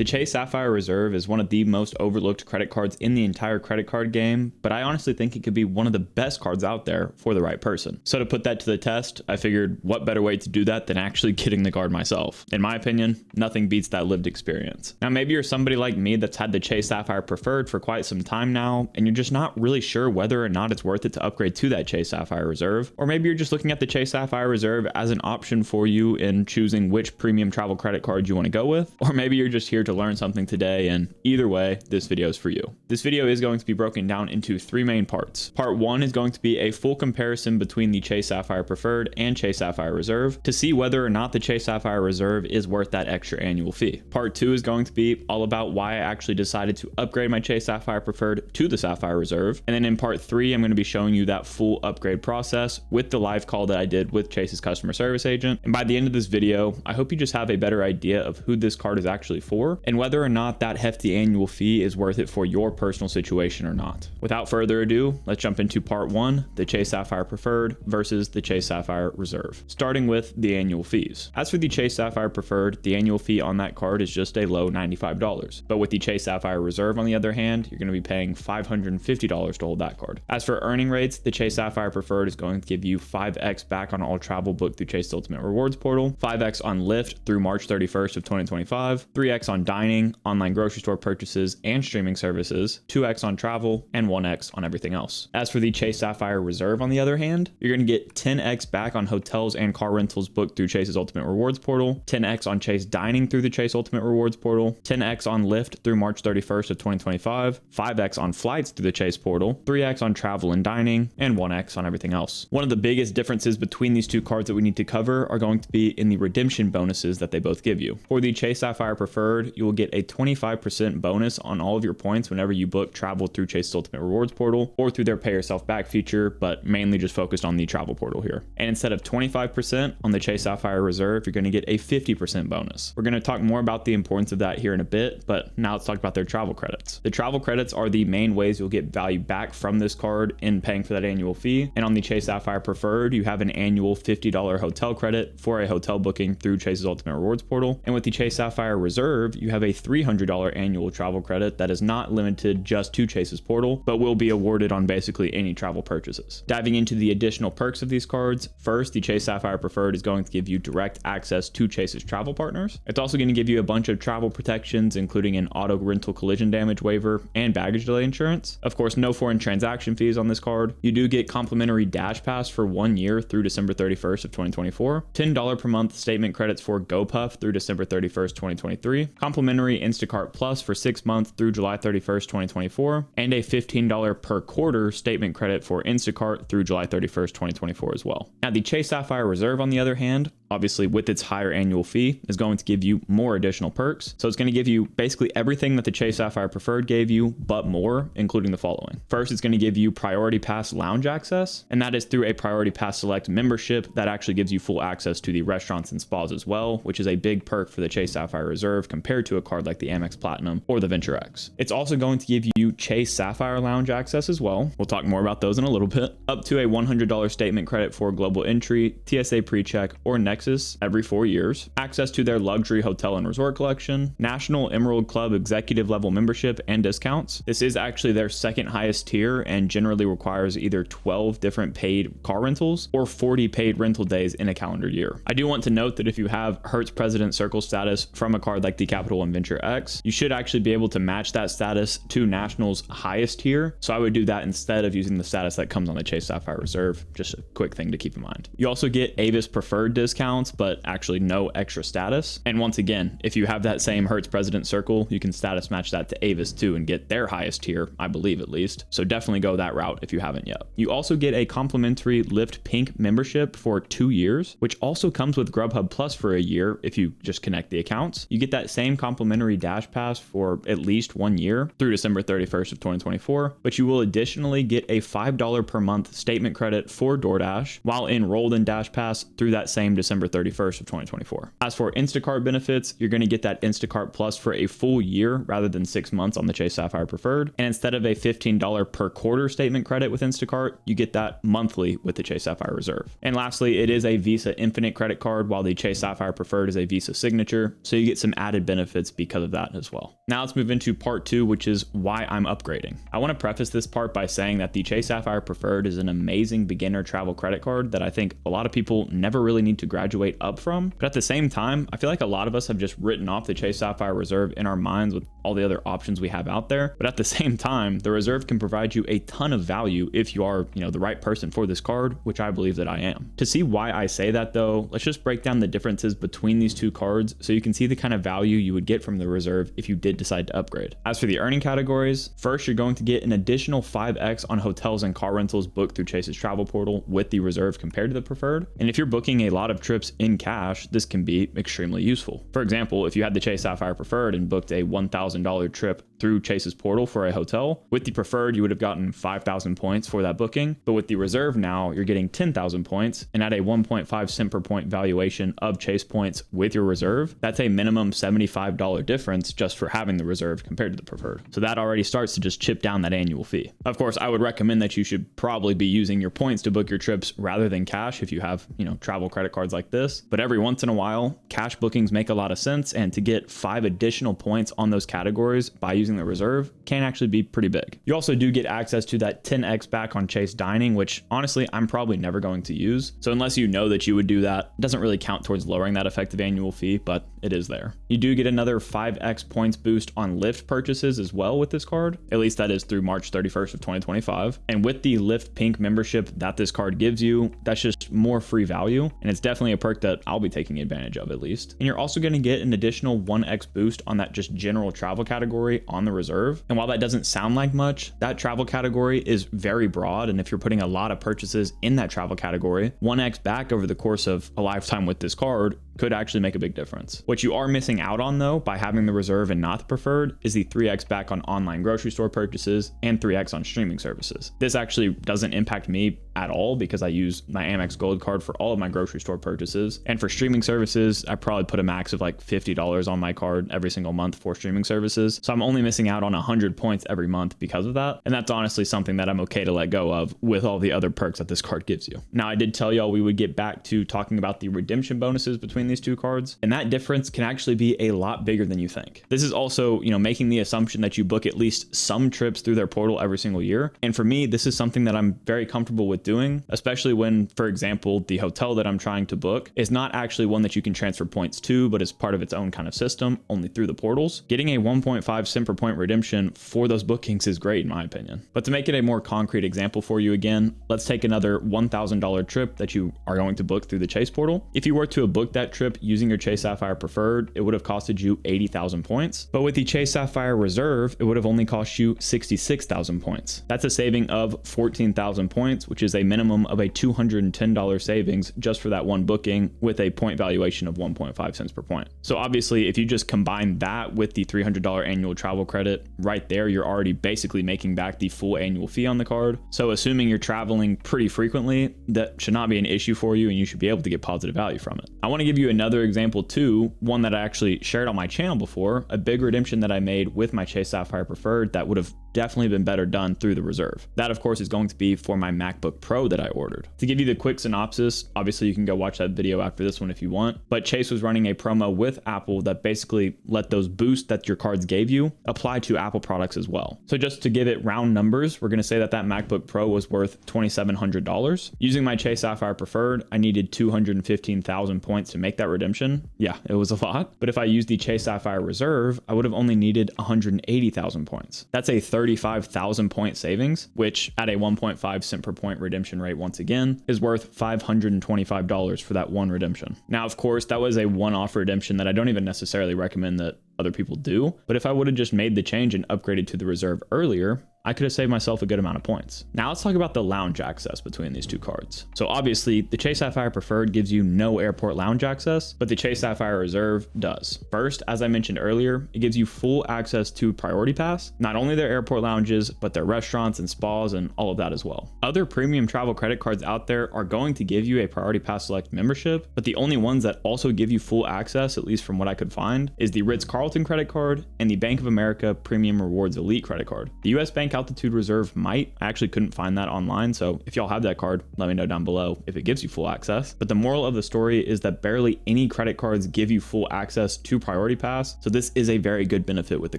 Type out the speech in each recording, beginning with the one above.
The Chase Sapphire Reserve is one of the most overlooked credit cards in the entire credit card game, but I honestly think it could be one of the best cards out there for the right person. So to put that to the test, I figured what better way to do that than actually getting the card myself. In my opinion, nothing beats that lived experience. Now, maybe you're somebody like me that's had the Chase Sapphire Preferred for quite some time now, and you're just not really sure whether or not it's worth it to upgrade to that Chase Sapphire Reserve, or maybe you're just looking at the Chase Sapphire Reserve as an option for you in choosing which premium travel credit card you want to go with, or maybe you're just here to learn something today, and either way, this video is for you. This video is going to be broken down into three main parts. Part one is going to be a full comparison between the Chase Sapphire Preferred and Chase Sapphire Reserve to see whether or not the Chase Sapphire Reserve is worth that extra annual fee. Part two is going to be all about why I actually decided to upgrade my Chase Sapphire Preferred to the Sapphire Reserve. And then in part three, I'm going to be showing you that full upgrade process with the live call that I did with Chase's customer service agent. And by the end of this video, I hope you just have a better idea of who this card is actually for and whether or not that hefty annual fee is worth it for your personal situation or not. Without further ado, let's jump into part one, the Chase Sapphire Preferred versus the Chase Sapphire Reserve, starting with the annual fees. As for the Chase Sapphire Preferred, the annual fee on that card is just a low $95. But with the Chase Sapphire Reserve, on the other hand, you're going to be paying $550 to hold that card. As for earning rates, the Chase Sapphire Preferred is going to give you 5x back on all travel booked through Chase Ultimate Rewards Portal, 5x on Lyft through March 31st of 2025, 3x on dining, online grocery store purchases, and streaming services, 2x on travel, and 1x on everything else. As for the Chase Sapphire Reserve, on the other hand, you're going to get 10x back on hotels and car rentals booked through Chase's Ultimate Rewards Portal, 10x on Chase dining through the Chase Ultimate Rewards Portal, 10x on Lyft through March 31st of 2025, 5x on flights through the Chase portal, 3x on travel and dining, and 1x on everything else. One of the biggest differences between these two cards that we need to cover are going to be in the redemption bonuses that they both give you. For the Chase Sapphire Preferred, you will get a 25% bonus on all of your points whenever you book travel through Chase's Ultimate Rewards Portal or through their pay yourself back feature, but mainly just focused on the travel portal here. And instead of 25% on the Chase Sapphire Reserve, you're going to get a 50% bonus. We're going to talk more about the importance of that here in a bit, but now let's talk about their travel credits. The travel credits are the main ways you'll get value back from this card in paying for that annual fee. And on the Chase Sapphire Preferred, you have an annual $50 hotel credit for a hotel booking through Chase's Ultimate Rewards Portal. And with the Chase Sapphire Reserve, you have a $300 annual travel credit that is not limited just to Chase's portal, but will be awarded on basically any travel purchases. Diving into the additional perks of these cards, first, the Chase Sapphire Preferred is going to give you direct access to Chase's travel partners. It's also going to give you a bunch of travel protections, including an auto rental collision damage waiver and baggage delay insurance. Of course, no foreign transaction fees on this card. You do get complimentary Dash Pass for 1 year through December 31st of 2024, $10 per month statement credits for GoPuff through December 31st, 2023, complimentary Instacart Plus for 6 months through July 31st, 2024, and a $15 per quarter statement credit for Instacart through July 31st, 2024 as well. Now, the Chase Sapphire Reserve, on the other hand, obviously with its higher annual fee, is going to give you more additional perks. So it's going to give you basically everything that the Chase Sapphire Preferred gave you, but more, including the following. First, it's going to give you Priority Pass lounge access, and that is through a Priority Pass Select membership that actually gives you full access to the restaurants and spas as well, which is a big perk for the Chase Sapphire Reserve compared to a card like the Amex Platinum or the Venture X. It's also going to give you Chase Sapphire lounge access as well. We'll talk more about those in a little bit. Up to a $100 statement credit for Global Entry, TSA PreCheck, or Nexus every 4 years, access to their luxury hotel and resort collection, National Emerald Club executive level membership and discounts. This is actually their second highest tier and generally requires either 12 different paid car rentals or 40 paid rental days in a calendar year. I do want to note that if you have Hertz President Circle status from a card like the Capital and Venture X, you should actually be able to match that status to National's highest tier. So I would do that instead of using the status that comes on the Chase Sapphire Reserve. Just a quick thing to keep in mind. You also get Avis Preferred discounts, but actually no extra status. And once again, if you have that same Hertz President Circle, you can status match that to Avis too and get their highest tier, I believe at least. So definitely go that route if you haven't yet. You also get a complimentary Lyft Pink membership for 2 years, which also comes with Grubhub Plus for a year if you just connect the accounts. You get that same complimentary Dash Pass for at least 1 year through December 31st of 2024, but you will additionally get a $5 per month statement credit for DoorDash while enrolled in Dash Pass through that same December December 31st of 2024. As for Instacart benefits, you're going to get that Instacart Plus for a full year rather than 6 months on the Chase Sapphire Preferred. And instead of a $15 per quarter statement credit with Instacart, you get that monthly with the Chase Sapphire Reserve. And lastly, it is a Visa Infinite credit card, while the Chase Sapphire Preferred is a Visa Signature. So you get some added benefits because of that as well. Now let's move into part 2, which is why I'm upgrading. I want to preface this part by saying that the Chase Sapphire Preferred is an amazing beginner travel credit card that I think a lot of people never really need to graduate up from. But at the same time, I feel like a lot of us have just written off the Chase Sapphire Reserve in our minds with all the other options we have out there. But at the same time, the Reserve can provide you a ton of value if you are, the right person for this card, which I believe that I am. To see why I say that though, let's just break down the differences between these two cards so you can see the kind of value you would get from the Reserve if you did decide to upgrade. As for the earning categories, first you're going to get an additional 5x on hotels and car rentals booked through Chase's travel portal with the Reserve compared to the Preferred. And if you're booking a lot of trips in cash, this can be extremely useful. For example, if you had the Chase Sapphire Preferred and booked a $1,000 trip through Chase's portal for a hotel, with the Preferred you would have gotten 5,000 points for that booking, but with the Reserve now you're getting 10,000 points, and at a 1.5 cent per point valuation of Chase points with your Reserve, that's a minimum $75 difference just for having the Reserve compared to the Preferred. So that already starts to just chip down that annual fee. Of course, I would recommend that you should probably be using your points to book your trips rather than cash if you have, travel credit cards like this. But every once in a while, cash bookings make a lot of sense, and to get 5 additional points on those categories by using the Reserve can actually be pretty big. You also do get access to that 10x back on Chase dining, which honestly, I'm probably never going to use. So unless you know that you would do that, it doesn't really count towards lowering that effective annual fee, but it is there. You do get another 5x points boost on Lyft purchases as well with this card. At least that is through March 31st of 2025. And with the Lyft Pink membership that this card gives you, that's just more free value. And it's definitely a perk that I'll be taking advantage of at least. And you're also going to get an additional 1x boost on that just general travel category on the Reserve. And while that doesn't sound like much, that travel category is very broad. And if you're putting a lot of purchases in that travel category, 1x back over the course of a lifetime with this card could actually make a big difference. What you are missing out on though, by having the Reserve and not the Preferred, is the 3x back on online grocery store purchases and 3x on streaming services. This actually doesn't impact me at all because I use my Amex Gold card for all of my grocery store purchases. And for streaming services, I probably put a max of like $50 on my card every single month for streaming services. So I'm only missing out on 100 points every month because of that. And that's honestly something that I'm okay to let go of with all the other perks that this card gives you. Now, I did tell y'all we would get back to talking about the redemption bonuses between these two cards, and that difference can actually be a lot bigger than you think. This is also, making the assumption that you book at least some trips through their portal every single year. And for me, this is something that I'm very comfortable with doing, especially when, for example, the hotel that I'm trying to book is not actually one that you can transfer points to, but is part of its own kind of system, only through the portals. Getting a 1.5 cent per point redemption for those bookings is great in my opinion. But to make it a more concrete example for you again, let's take another $1,000 trip that you are going to book through the Chase portal. If you were to have booked that trip using your Chase Sapphire Preferred, it would have costed you 80,000 points. But with the Chase Sapphire Reserve, it would have only cost you 66,000 points. That's a saving of 14,000 points, which is a minimum of a $210 savings just for that one booking with a point valuation of 1.5 cents per point. So obviously, if you just combine that with the $300 annual travel credit, right there, you're already basically making back the full annual fee on the card. So assuming you're traveling pretty frequently, that should not be an issue for you and you should be able to get positive value from it. I want to give you another example too, one that I actually shared on my channel before, a big redemption that I made with my Chase Sapphire Preferred that would have definitely been better done through the Reserve. That of course is going to be for my MacBook Pro that I ordered. To give you the quick synopsis, obviously you can go watch that video after this one if you want, but Chase was running a promo with Apple that basically let those boosts that your cards gave you apply to Apple products as well. So just to give it round numbers, we're going to say that MacBook Pro was worth $2,700. Using my Chase Sapphire Preferred, I needed 215,000 points to make that redemption. Yeah, it was a lot. But if I used the Chase Sapphire Reserve, I would have only needed 180,000 points. That's a 35,000 point savings, which at a 1.5 cent per point redemption rate, once again, is worth $525 for that one redemption. Now, of course, that was a one-off redemption that I don't even necessarily recommend that other people do. But if I would have just made the change and upgraded to the Reserve earlier, I could have saved myself a good amount of points. Now let's talk about the lounge access between these two cards. So obviously the Chase Sapphire Preferred gives you no airport lounge access, but the Chase Sapphire Reserve does. First, as I mentioned earlier, it gives you full access to Priority Pass, not only their airport lounges, but their restaurants and spas and all of that as well. Other premium travel credit cards out there are going to give you a Priority Pass Select membership, but the only ones that also give you full access, at least from what I could find, is the Ritz-Carlton credit card and the Bank of America Premium Rewards Elite credit card. The US Bank Altitude Reserve might. I actually couldn't find that online, so if y'all have that card, let me know down below if it gives you full access. But the moral of the story is that barely any credit cards give you full access to Priority Pass, so this is a very good benefit with the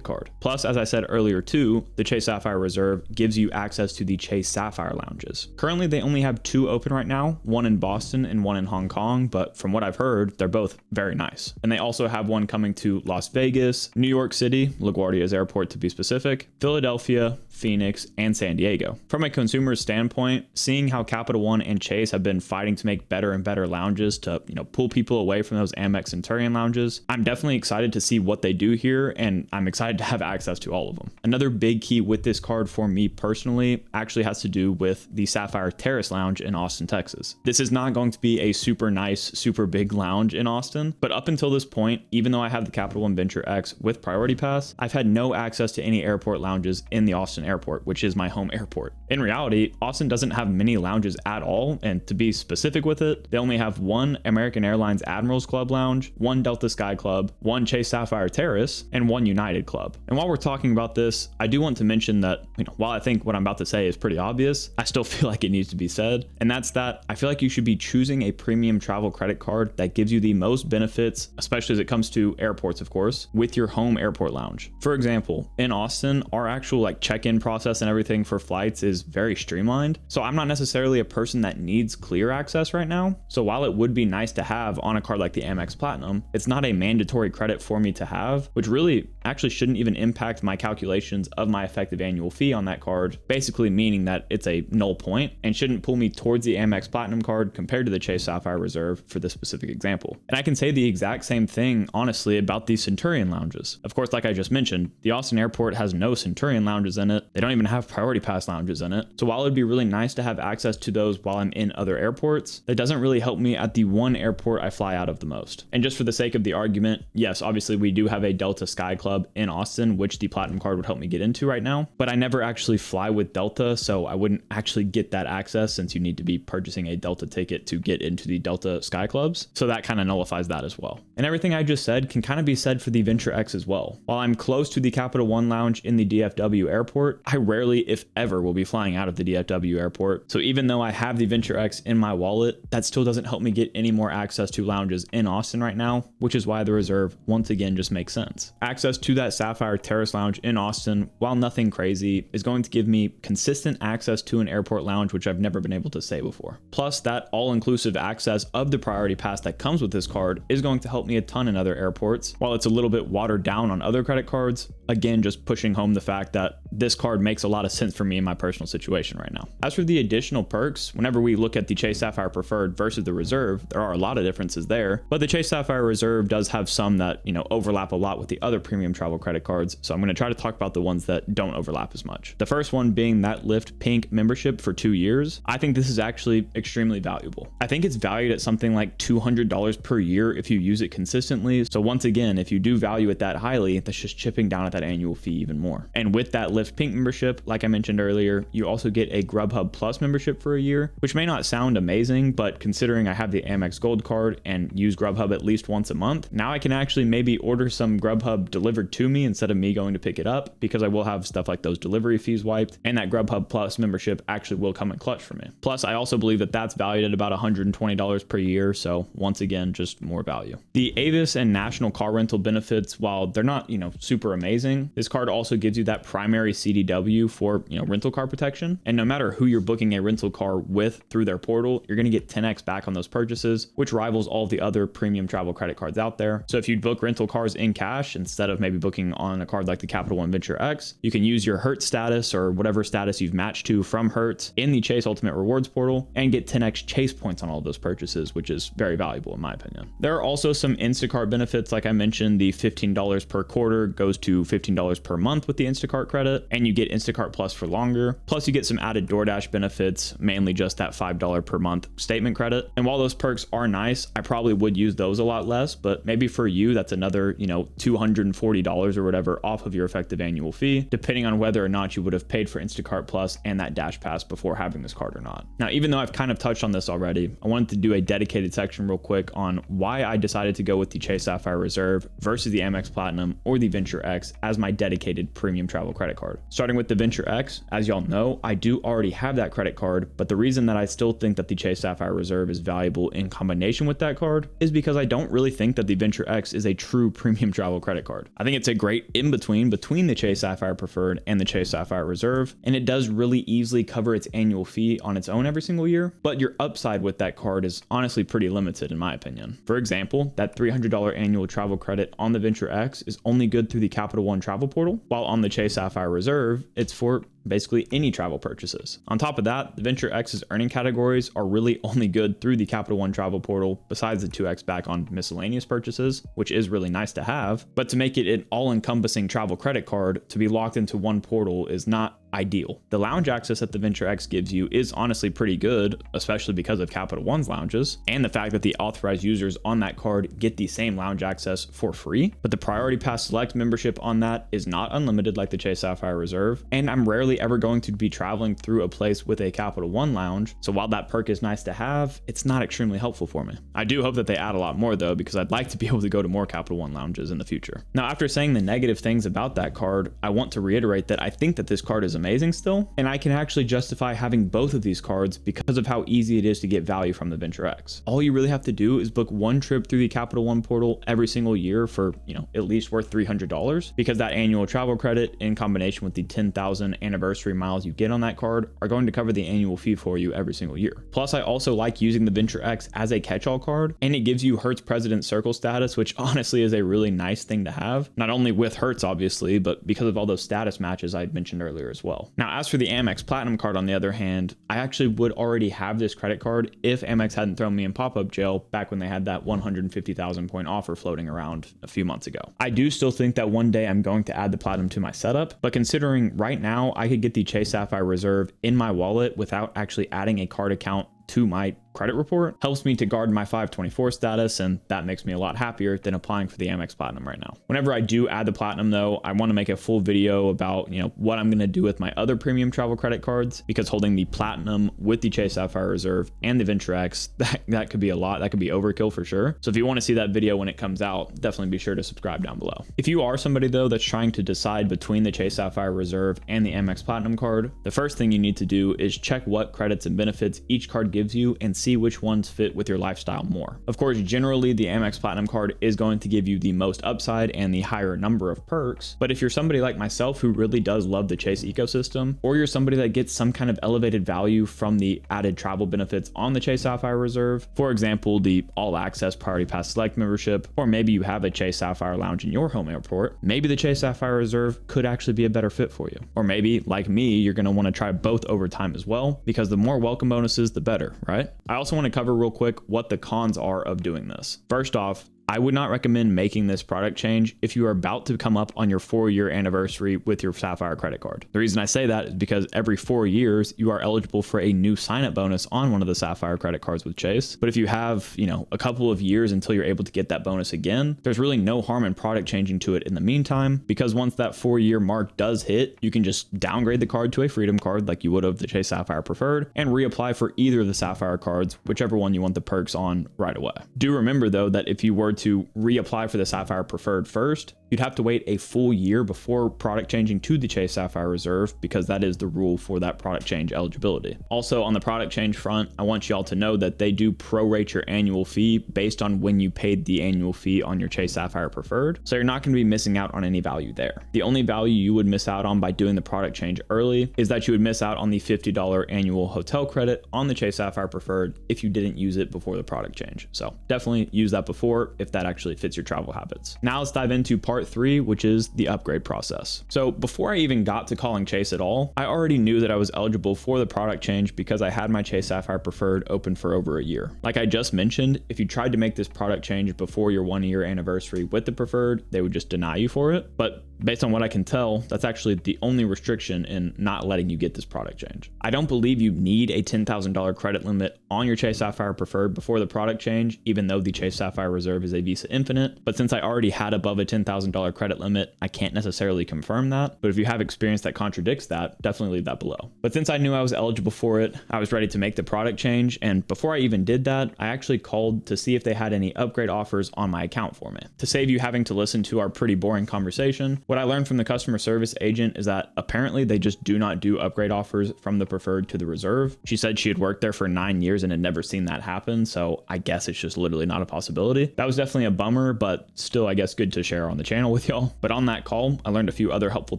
card. Plus, as I said earlier too, the Chase Sapphire Reserve gives you access to the Chase Sapphire lounges. Currently, they only have 2 open right now, one in Boston and one in Hong Kong, but from what I've heard, they're both very nice. And they also have one coming to Las Vegas, New York City, LaGuardia's airport to be specific, Philadelphia, Phoenix, and San Diego. From a consumer's standpoint, seeing how Capital One and Chase have been fighting to make better and better lounges to, pull people away from those Amex Centurion lounges, I'm definitely excited to see what they do here, and I'm excited to have access to all of them. Another big key with this card for me personally actually has to do with the Sapphire Terrace Lounge in Austin, Texas. This is not going to be a super nice, super big lounge in Austin, but up until this point, even though I have the Capital One Venture X with Priority Pass, I've had no access to any airport lounges in the Austin airport, which is my home airport. In reality, Austin doesn't have many lounges at all, and to be specific with it, they only have one American Airlines Admirals Club lounge, one Delta Sky Club, one Chase Sapphire Terrace, and one United Club. And while we're talking about this, I do want to mention that, while I think what I'm about to say is pretty obvious, I still feel like it needs to be said, and that's that I feel like you should be choosing a premium travel credit card that gives you the most benefits, especially as it comes to airports, of course, with your home airport lounge. For example, in Austin, our actual check-in process and everything for flights is very streamlined. So I'm not necessarily a person that needs clear access right now. So while it would be nice to have on a card like the Amex Platinum, it's not a mandatory credit for me to have, which really actually shouldn't even impact my calculations of my effective annual fee on that card, basically meaning that it's a null point and shouldn't pull me towards the Amex Platinum card compared to the Chase Sapphire Reserve for this specific example. And I can say the exact same thing, honestly, about the Centurion lounges. Of course, like I just mentioned, the Austin airport has no Centurion lounges in it. They don't even have Priority Pass lounges in it. So while it'd be really nice to have access to those while I'm in other airports, that doesn't really help me at the one airport I fly out of the most. And just for the sake of the argument, yes, obviously we do have a Delta Sky Club in Austin, which the Platinum card would help me get into right now, but I never actually fly with Delta, so I wouldn't actually get that access since you need to be purchasing a Delta ticket to get into the Delta Sky Clubs. So that kind of nullifies that as well. And everything I just said can kind of be said for the Venture X as well. While I'm close to the Capital One lounge in the DFW airport, I rarely, if ever, will be flying out of the DFW airport. So even though I have the Venture X in my wallet, that still doesn't help me get any more access to lounges in Austin right now, which is why the Reserve once again just makes sense. Access to that Sapphire Terrace lounge in Austin, while nothing crazy, is going to give me consistent access to an airport lounge, which I've never been able to say before. Plus, that all-inclusive access of the Priority Pass that comes with this card is going to help me a ton in other airports. While it's a little bit watered down on other credit cards, again, just pushing home the fact that this card makes a lot of sense for me in my personal situation right now. As for the additional perks, whenever we look at the Chase Sapphire Preferred versus the Reserve, there are a lot of differences there, but the Chase Sapphire Reserve does have some that, overlap a lot with the other premium travel credit cards. So I'm going to try to talk about the ones that don't overlap as much. The first one being that Lyft Pink membership for 2 years. I think this is actually extremely valuable. I think it's valued at something like $200 per year if you use it consistently. So once again, if you do value it that highly, that's just chipping down at that annual fee even more. And with that Lyft Pink membership, like I mentioned earlier, you also get a Grubhub Plus membership for a year, which may not sound amazing, but considering I have the Amex Gold card and use Grubhub at least once a month, now I can actually maybe order some Grubhub delivered to me instead of me going to pick it up, because I will have stuff like those delivery fees wiped, and that Grubhub Plus membership actually will come in clutch for me. Plus, I also believe that that's valued at about $120 per year, so once again, just more value. The Avis and National Car Rental benefits, while they're not, super amazing, this card also gives you that primary CDW for, rental car protection, and no matter who you're booking a rental car with through their portal, you're going to get 10x back on those purchases, which rivals all of the other premium travel credit cards out there. So if you book rental cars in cash instead of maybe booking on a card like the Capital One Venture X, you can use your Hertz status or whatever status you've matched to from Hertz in the Chase Ultimate Rewards portal and get 10x Chase points on all of those purchases, which is very valuable in my opinion. There are also some Instacart benefits. Like I mentioned, the $15 per quarter goes to $15 per month with the Instacart credit. credit, and you get Instacart Plus for longer. Plus you get some added DoorDash benefits, mainly just that $5 per month statement credit. And while those perks are nice, I probably would use those a lot less, but maybe for you, that's another, $240 or whatever off of your effective annual fee, depending on whether or not you would have paid for Instacart Plus and that Dash Pass before having this card or not. Now, even though I've kind of touched on this already, I wanted to do a dedicated section real quick on why I decided to go with the Chase Sapphire Reserve versus the Amex Platinum or the Venture X as my dedicated premium travel credit card. Starting with the Venture X, as y'all know, I do already have that credit card, but the reason that I still think that the Chase Sapphire Reserve is valuable in combination with that card is because I don't really think that the Venture X is a true premium travel credit card. I think it's a great in-between between the Chase Sapphire Preferred and the Chase Sapphire Reserve, and it does really easily cover its annual fee on its own every single year, but your upside with that card is honestly pretty limited in my opinion. For example, that $300 annual travel credit on the Venture X is only good through the Capital One travel portal, while on the Chase Sapphire Reserve, it's for basically any travel purchases. On top of that, the Venture X's earning categories are really only good through the Capital One travel portal, besides the 2x back on miscellaneous purchases, which is really nice to have, but to make it an all-encompassing travel credit card to be locked into one portal is not ideal. The lounge access that the Venture X gives you is honestly pretty good, especially because of Capital One's lounges, and the fact that the authorized users on that card get the same lounge access for free, but the Priority Pass Select membership on that is not unlimited like the Chase Sapphire Reserve, and I'm rarely ever going to be traveling through a place with a Capital One lounge, so while that perk is nice to have, it's not extremely helpful for me. I do hope that they add a lot more though, because I'd like to be able to go to more Capital One lounges in the future. Now, after saying the negative things about that card, I want to reiterate that I think that this card is amazing still, and I can actually justify having both of these cards because of how easy it is to get value from the Venture X. All you really have to do is book one trip through the Capital One portal every single year for, at least worth $300, because that annual travel credit in combination with the 10,000 anniversary miles you get on that card are going to cover the annual fee for you every single year. Plus, I also like using the Venture X as a catch-all card, and it gives you Hertz President Circle status, which honestly is a really nice thing to have, not only with Hertz obviously, but because of all those status matches I had mentioned earlier as well. Now, as for the Amex Platinum card, on the other hand, I actually would already have this credit card if Amex hadn't thrown me in pop-up jail back when they had that 150,000 point offer floating around a few months ago. I do still think that one day I'm going to add the Platinum to my setup, but considering right now I could get the Chase Sapphire Reserve in my wallet without actually adding a card account to my credit report, helps me to guard my 524 status, and that makes me a lot happier than applying for the Amex Platinum right now. Whenever I do add the Platinum though, I want to make a full video about what I'm going to do with my other premium travel credit cards, because holding the Platinum with the Chase Sapphire Reserve and the Venture X, that could be a lot. That could be overkill for sure. So if you want to see that video when it comes out, definitely be sure to subscribe down below. If you are somebody though that's trying to decide between the Chase Sapphire Reserve and the Amex Platinum card, the first thing you need to do is check what credits and benefits each card gives you and see which ones fit with your lifestyle more. Of course, generally the Amex Platinum card is going to give you the most upside and the higher number of perks, but if you're somebody like myself who really does love the Chase ecosystem, or you're somebody that gets some kind of elevated value from the added travel benefits on the Chase Sapphire Reserve, for example, the all access Priority Pass Select membership, or maybe you have a Chase Sapphire lounge in your home airport, maybe the Chase Sapphire Reserve could actually be a better fit for you. Or maybe, like me, you're going to want to try both over time as well, because the more welcome bonuses, the better, right? I also want to cover real quick what the cons are of doing this. First off, I would not recommend making this product change if you are about to come up on your 4-year anniversary with your Sapphire credit card. The reason I say that is because every 4 years, you are eligible for a new sign-up bonus on one of the Sapphire credit cards with Chase. But if you have, a couple of years until you're able to get that bonus again, there's really no harm in product changing to it in the meantime, because once that 4-year mark does hit, you can just downgrade the card to a Freedom card like you would have the Chase Sapphire Preferred and reapply for either of the Sapphire cards, whichever one you want the perks on right away. Do remember though that if you were to reapply for the Sapphire Preferred first, you'd have to wait a full year before product changing to the Chase Sapphire Reserve, because that is the rule for that product change eligibility. Also, on the product change front, I want y'all to know that they do prorate your annual fee based on when you paid the annual fee on your Chase Sapphire Preferred, so you're not going to be missing out on any value there. The only value you would miss out on by doing the product change early is that you would miss out on the $50 annual hotel credit on the Chase Sapphire Preferred if you didn't use it before the product change. So definitely use that before if that actually fits your travel habits. Now let's dive into part 3, which is the upgrade process. So before I even got to calling Chase at all, I already knew that I was eligible for the product change because I had my Chase Sapphire Preferred open for over a year. Like I just mentioned, if you tried to make this product change before your 1-year anniversary with the Preferred, they would just deny you for it. But Based on what I can tell, that's actually the only restriction in not letting you get this product change. I don't believe you need a $10,000 credit limit on your Chase Sapphire Preferred before the product change, even though the Chase Sapphire Reserve is a Visa Infinite. But since I already had above a $10,000 credit limit, I can't necessarily confirm that. But if you have experience that contradicts that, definitely leave that below. But since I knew I was eligible for it, I was ready to make the product change. And before I even did that, I actually called to see if they had any upgrade offers on my account for me. To save you having to listen to our pretty boring conversation, what I learned from the customer service agent is that apparently they just do not do upgrade offers from the Preferred to the Reserve. She said she had worked there for 9 years and had never seen that happen, so I guess it's just literally not a possibility. That was definitely a bummer, but still I guess good to share on the channel with y'all. But on that call, I learned a few other helpful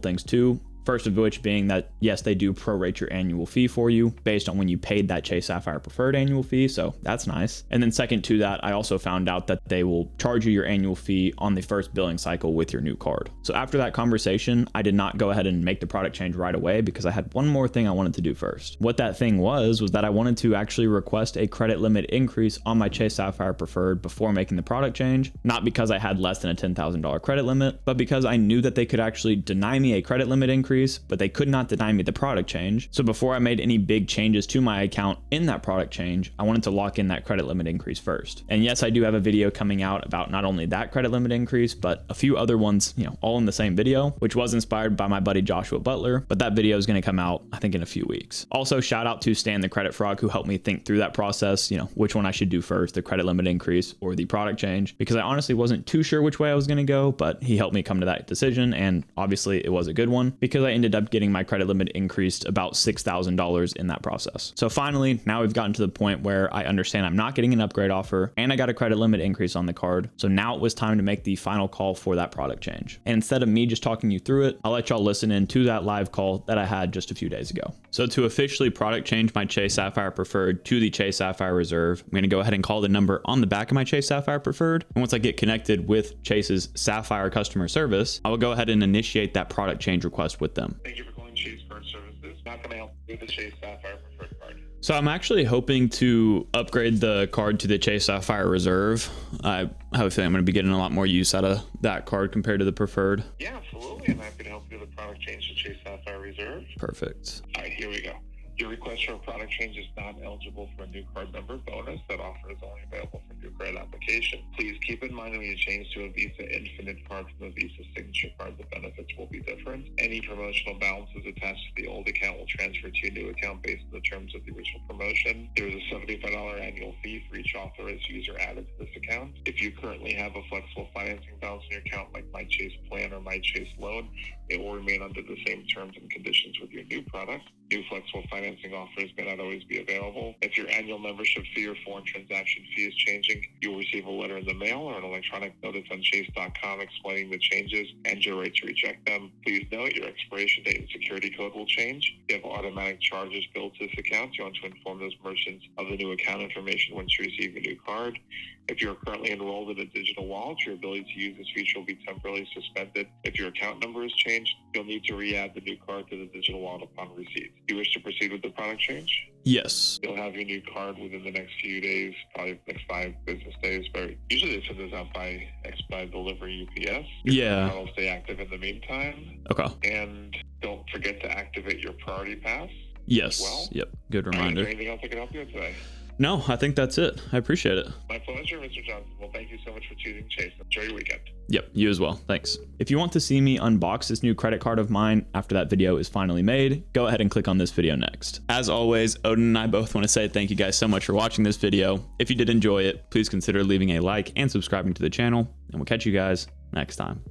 things too. First of which being that, yes, they do prorate your annual fee for you based on when you paid that Chase Sapphire Preferred annual fee, so that's nice. And then second to that, I also found out that they will charge you your annual fee on the first billing cycle with your new card. So after that conversation, I did not go ahead and make the product change right away because I had one more thing I wanted to do first. What that thing was that I wanted to actually request a credit limit increase on my Chase Sapphire Preferred before making the product change, not because I had less than a $10,000 credit limit, but because I knew that they could actually deny me a credit limit increase, but they could not deny me the product change. So before I made any big changes to my account in that product change, I wanted to lock in that credit limit increase first. And yes, I do have a video coming out about not only that credit limit increase, but a few other ones, all in the same video, which was inspired by my buddy Joshua Butler, but that video is going to come out, I think, in a few weeks. Also, shout out to Stan the Credit Frog, who helped me think through that process, which one I should do first, the credit limit increase or the product change, because I honestly wasn't too sure which way I was going to go, but he helped me come to that decision. And obviously it was a good one because I ended up getting my credit limit increased about $6,000 in that process. So finally, now we've gotten to the point where I understand I'm not getting an upgrade offer and I got a credit limit increase on the card. So now it was time to make the final call for that product change. And instead of me just talking you through it, I'll let y'all listen in to that live call that I had just a few days ago. So to officially product change my Chase Sapphire Preferred to the Chase Sapphire Reserve, I'm going to go ahead and call the number on the back of my Chase Sapphire Preferred. And once I get connected with Chase's Sapphire customer service, I will go ahead and initiate that product change request with them. Thank you for calling Chase Preferred Services. How can I help you with the Chase Sapphire Preferred card? So I'm actually hoping to upgrade the card to the Chase Sapphire Reserve. I have a feeling I'm going to be getting a lot more use out of that card compared to the Preferred. Yeah, absolutely. I'm happy to help you with the product change to Chase Sapphire Reserve. Perfect. All right, here we go. Your request for a product change is not eligible for a new card member bonus. That offer is only available for new credit application. Please keep in mind when you change to a Visa Infinite card from a Visa Signature card, the benefits will be different. Any promotional balances attached to the old account will transfer to your new account based on the terms of the original promotion. There is a $75 annual fee for each authorized user added to this account. If you currently have a flexible financing balance in your account like My Chase Plan or My Chase Loan, it will remain under the same terms and conditions with your new product. New flexible financing offers may not always be available. If your annual membership fee or foreign transaction fee is changing, you will receive a letter in the mail or an electronic notice on chase.com explaining the changes and your right to reject them. Please note your expiration date and security code will change. If you have automatic charges billed to this account, you want to inform those merchants of the new account information once you receive your new card. If you're currently enrolled in a digital wallet, your ability to use this feature will be temporarily suspended. If your account number is changed, you'll need to re-add the new card to the digital wallet upon receipt. Do you wish to proceed with the product change? Yes. You'll have your new card within the next few days, probably next 5 business days. But usually they send this out by expedite delivery UPS. Yeah. It'll stay active in the meantime. Okay. And don't forget to activate your priority pass. Yes. Well, yep. Good Is reminder. there anything else I can help you with today? No, I think that's it. I appreciate it. My pleasure, Mr. Johnson. Well, thank you so much for choosing Chase. Enjoy your weekend. Yep, you as well. Thanks. If you want to see me unbox this new credit card of mine after that video is finally made, go ahead and click on this video next. As always, Odin and I both want to say thank you guys so much for watching this video. If you did enjoy it, please consider leaving a like and subscribing to the channel, and we'll catch you guys next time.